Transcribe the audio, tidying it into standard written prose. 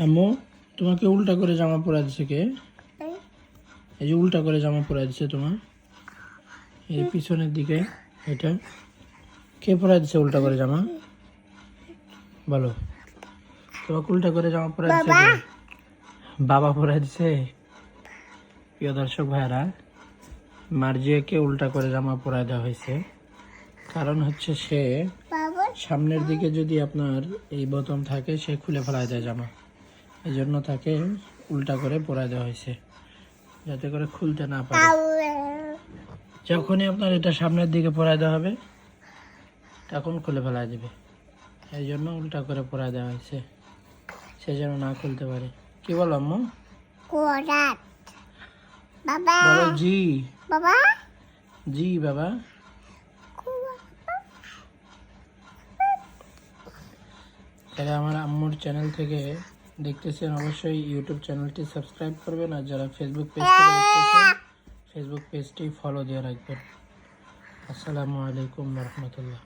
আম্মু তোমাকে উল্টা করে জামা পরা দিছে কে? এই যে উল্টা করে জামা পরা দিছে তোমার, এই পিছনের দিকে এটা কে পরা দিছে উল্টা করে জামা? বলো, তোমাকে উল্টা করে জামা পরা দিছে কে? বাবা পরা দিছে। প্রিয় দর্শক ভাইরা, মার্জিয়াকে উল্টা করে জামা পরায় দেওয়া হয়েছে। কারণ হচ্ছে সে সামনের দিকে যদি আপনার এই বোতাম থাকে সে খুলে ফেলায় দেয় জামা, এই জন্য তাকে উল্টা করে পরায় দেওয়া হয়েছে যাতে করে খুলতে না পারে। যখনই আপনার এটা সামনের দিকে পরায় দেওয়া হবে তখন খুলে ফেলায় দেবে, এই জন্য উল্টা করে পরায় দেওয়া হয়েছে, সে যেন না খুলতে পারে। কি বলো আম্মু? বলো জি। বাবা জি বাবা। যারা আমার আম্মুর চ্যানেল থেকে দেখতেছেন অবশ্যই ইউটিউব চ্যানেলটি সাবস্ক্রাইব করবেন, আর যারা ফেসবুক পেজ থেকে দেখতেছেন ফেসবুক পেজটি ফলো দিয়ে রাখবেন। আসসালামু আলাইকুম ওয়া রাহমাতুল্লাহ।